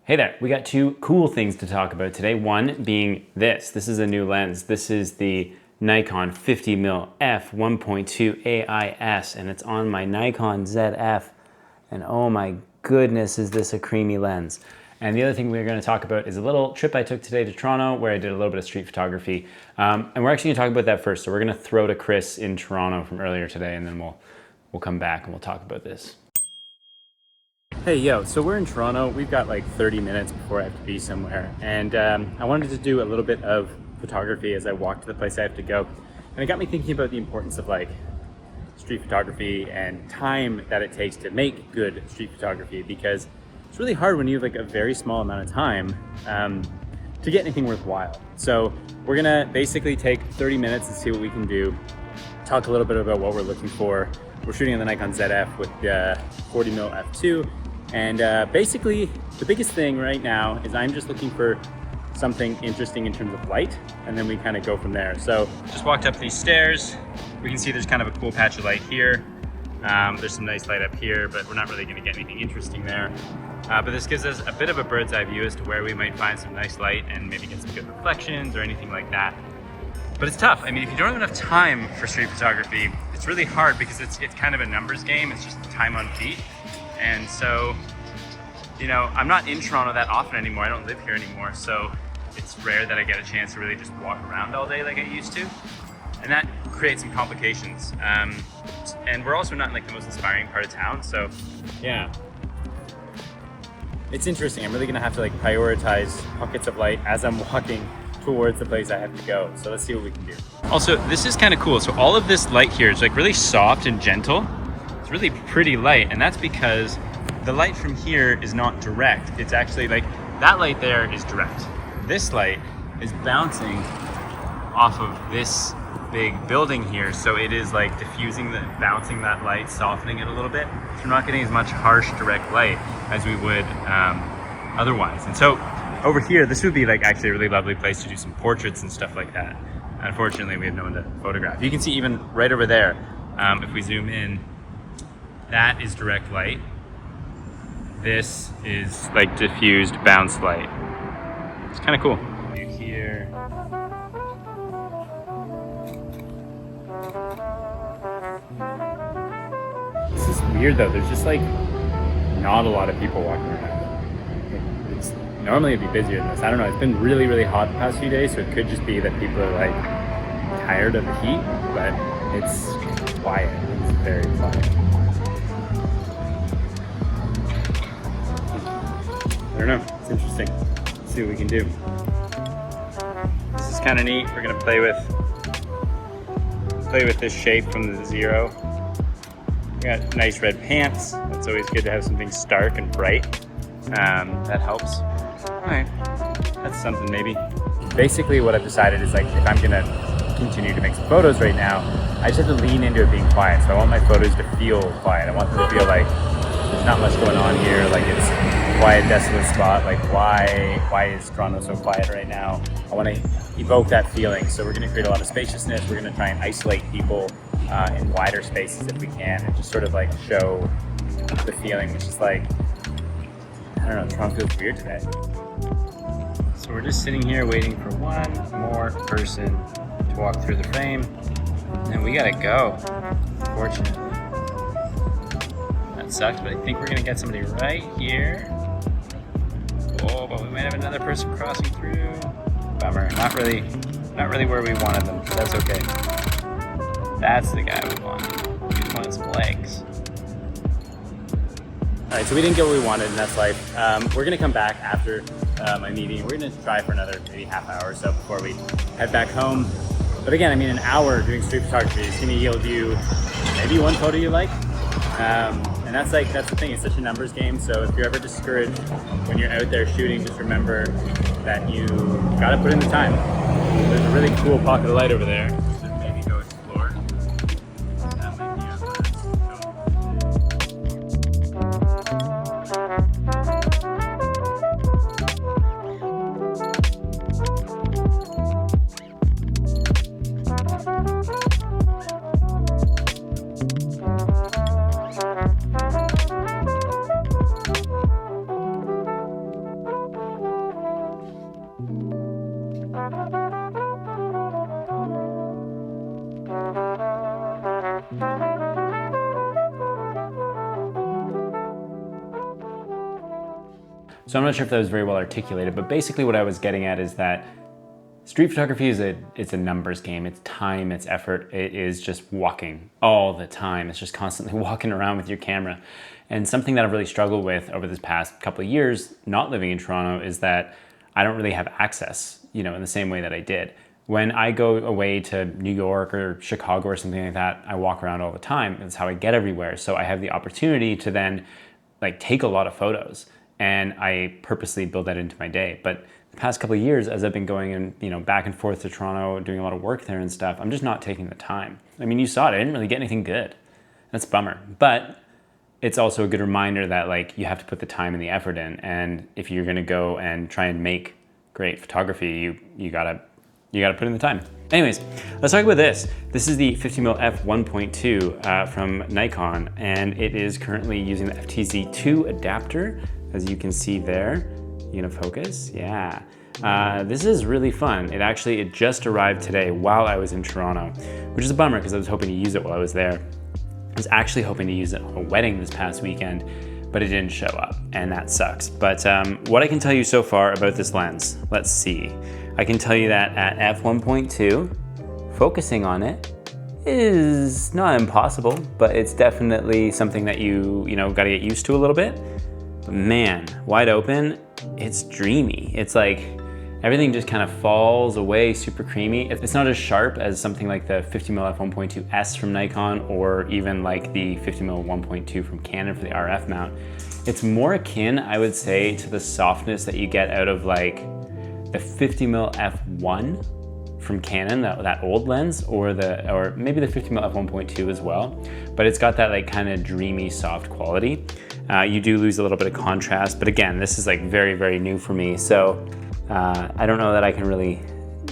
Hey there, we got two cool things to talk about today. One being this. This is a new lens. This is the Nikon 50mm f1.2 AIS, and it's on my Nikon ZF. And oh my goodness, is this a creamy lens. And the other thing we're going to talk about is a little trip I took today to Toronto where I did a little bit of street photography. And we're actually going to talk about that first. So we're going to throw to Chris in Toronto from earlier today, and then we'll come back and we'll talk about this. Hey, yo, so we're in Toronto. We've got like 30 minutes before I have to be somewhere. And I wanted to do a little bit of photography as I walk to the place I have to go. And it got me thinking about the importance of like street photography and time that it takes to make good street photography, because it's really hard when you have like a very small amount of time to get anything worthwhile. So we're gonna basically take 30 minutes and see what we can do, talk a little bit about what we're looking for. We're shooting on the Nikon ZF with the 40mm f2. And basically, the biggest thing right now is I'm just looking for something interesting in terms of light, and then we kind of go from there. So just walked up these stairs. We can see there's kind of a cool patch of light here. There's some nice light up here, but we're not really going to get anything interesting there. But this gives us a bit of a bird's eye view as to where we might find some nice light and maybe get some good reflections or anything like that. But it's tough. I mean, if you don't have enough time for street photography, it's really hard because it's kind of a numbers game. It's just time on feet. And so, you know, I'm not in Toronto that often anymore. I don't live here anymore. So it's rare that I get a chance to really just walk around all day like I used to. And that creates some complications. And we're also not in like the most inspiring part of town. So yeah, it's interesting. I'm really gonna have to like prioritize pockets of light as I'm walking towards the place I have to go. So let's see what we can do. Also, this is kind of cool. So all of this light here is like really soft and gentle. It's really pretty light, and that's because the light from here is not direct. It's actually like that light there is direct. This light is bouncing off of this big building here, so it is like diffusing bouncing that light, softening it a little bit. So we're not getting as much harsh direct light as we would otherwise. And so over here, this would be like actually a really lovely place to do some portraits and stuff like that. Unfortunately, we have no one to photograph. You can see even right over there, if we zoom in, that is direct light. This is like diffused bounce light. It's kind of cool. Here. This is weird though. There's just like not a lot of people walking around. Normally it'd be busier than this. I don't know. It's been really, really hot the past few days, so it could just be that people are like tired of the heat, but it's quiet. It's very quiet. I don't know, it's interesting. Let's see what we can do. This is kind of neat. We're gonna play with this shape from the zero. We got nice red pants. It's always good to have something stark and bright. That helps. All right, that's something maybe. Basically what I've decided is like, if I'm gonna continue to make some photos right now, I just have to lean into it being quiet. So I want my photos to feel quiet. I want them to feel like there's not much going on here, like it's a quiet, desolate spot. Like why is Toronto so quiet right now? I want to evoke that feeling. So we're going to create a lot of spaciousness. We're going to try and isolate people in wider spaces if we can, and just sort of like show the feeling, which is like, I don't know, Toronto feels weird today. So we're just sitting here waiting for one more person to walk through the frame, and we gotta go, unfortunately. Sucks, but I think we're gonna get somebody right here. Oh, but we might have another person crossing through. Bummer. Not really where we wanted them, but that's okay. That's the guy we wanted. He just wanted some legs. All right, so we didn't get what we wanted, and that's life. We're gonna come back after my meeting. We're gonna try for another maybe half hour or so before we head back home. But again, I mean, an hour doing street photography is gonna yield you maybe one photo you like. And that's the thing, it's such a numbers game. So if you're ever discouraged when you're out there shooting, just remember that you gotta put in the time. There's a really cool pocket of light over there. So maybe go explore. That might be our last So I'm not sure if that was very well articulated, but basically what I was getting at is that street photography is it's a numbers game. It's time, it's effort. It is just walking all the time. It's just constantly walking around with your camera. And something that I've really struggled with over this past couple of years, not living in Toronto, is that I don't really have access, in the same way that I did. When I go away to New York or Chicago or something like that, I walk around all the time. That's how I get everywhere. So I have the opportunity to then take a lot of photos, and I purposely build that into my day. But the past couple of years, as I've been going and back and forth to Toronto, doing a lot of work there and stuff, I'm just not taking the time. I mean, you saw it, I didn't really get anything good. That's a bummer. But it's also a good reminder that you have to put the time and the effort in. And if you're gonna go and try and make great photography, you gotta put in the time. Anyways, let's talk about this. This is the 50mm f1.2 from Nikon, and it is currently using the FTZ2 adapter, as you can see there. You gonna focus? Yeah. This is really fun. It just arrived today while I was in Toronto, which is a bummer because I was hoping to use it while I was there. I was actually hoping to use it on a wedding this past weekend, but it didn't show up, and that sucks. But what I can tell you so far about this lens, let's see. I can tell you that at f1.2, focusing on it is not impossible, but it's definitely something that you gotta get used to a little bit. But man, wide open, it's dreamy. It's like everything just kind of falls away, super creamy. It's not as sharp as something like the 50mm f1.2S from Nikon, or even like the 50mm 1.2 from Canon for the RF mount. It's more akin, I would say, to the softness that you get out of the 50mm f1 from Canon, that old lens, or maybe the 50mm f1.2 as well. But it's got that kind of dreamy, soft quality. You do lose a little bit of contrast, but again, this is very, very new for me. So I don't know that I can really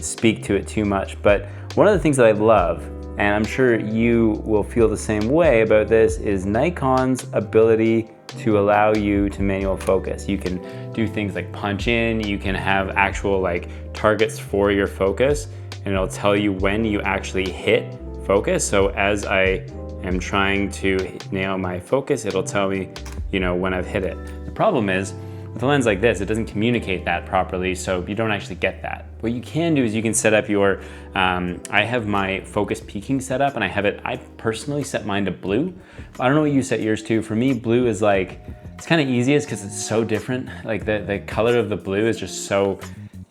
speak to it too much, but one of the things that I love, and I'm sure you will feel the same way about this, is Nikon's ability to allow you to manual focus. You can do things like punch in, you can have actual targets for your focus, and it'll tell you when you actually hit focus. So as I am trying to nail my focus, it'll tell me, when I've hit it. The problem is, with a lens like this, it doesn't communicate that properly, so you don't actually get that. What you can do is you can set up your, I have my focus peaking set up, and I personally set mine to blue. I don't know what you set yours to. For me, blue is it's kind of easiest because it's so different. The color of the blue is just so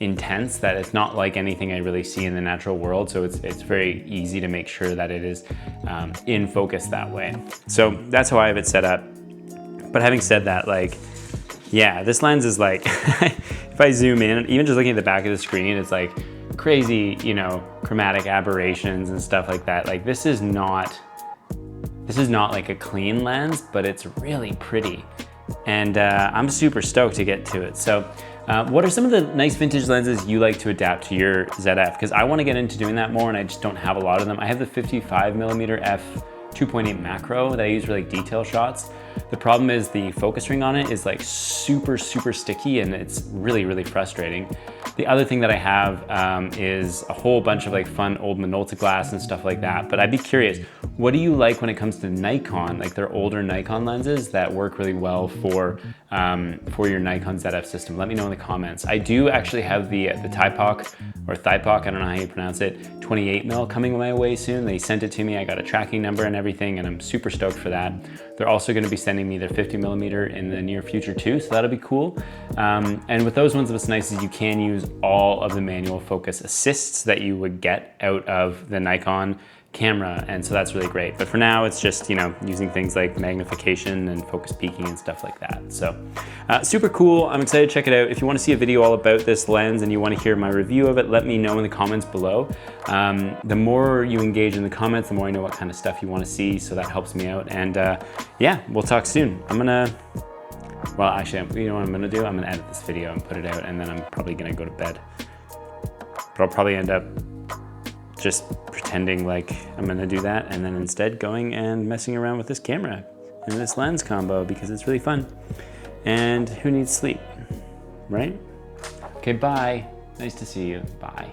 intense that it's not like anything I really see in the natural world, so it's very easy to make sure that it is in focus that way. So that's how I have it set up. But having said that, yeah, this lens is if I zoom in, even just looking at the back of the screen, it's crazy, chromatic aberrations and stuff like that. This is not a clean lens, but it's really pretty. And I'm super stoked to get to it. So what are some of the nice vintage lenses you like to adapt to your ZF? Because I want to get into doing that more, and I just don't have a lot of them. I have the 55mm f2.8 macro that I use for detail shots. The problem is the focus ring on it is super, super sticky, and it's really, really frustrating. The other thing that I have is a whole bunch of fun old Minolta glass and stuff like that. But I'd be curious, what do you like when it comes to Nikon, their older Nikon lenses that work really well for your Nikon ZF system? Let me know in the comments. I do actually have the Typoc, or Thypoc, I don't know how you pronounce it, 28mm coming my way soon. They sent it to me, I got a tracking number and everything, and I'm super stoked for that. They're also gonna be sending me their 50mm in the near future too, so that'll be cool. And with those ones, what's nice is you can use all of the manual focus assists that you would get out of the Nikon camera, and so that's really great. But for now, it's just using things like magnification and focus peaking and stuff like that. So super cool. I'm excited to check it out. If you want to see a video all about this lens and you want to hear my review of it, let me know in the comments below. The more you engage in the comments, the more I know what kind of stuff you want to see, so that helps me out. And yeah, we'll talk soon. Well, actually, you know what I'm gonna do? I'm gonna edit this video and put it out, and then I'm probably gonna go to bed. But I'll probably end up just pretending I'm gonna do that, and then instead going and messing around with this camera and this lens combo, because it's really fun. And who needs sleep, right? Okay, bye. Nice to see you. Bye.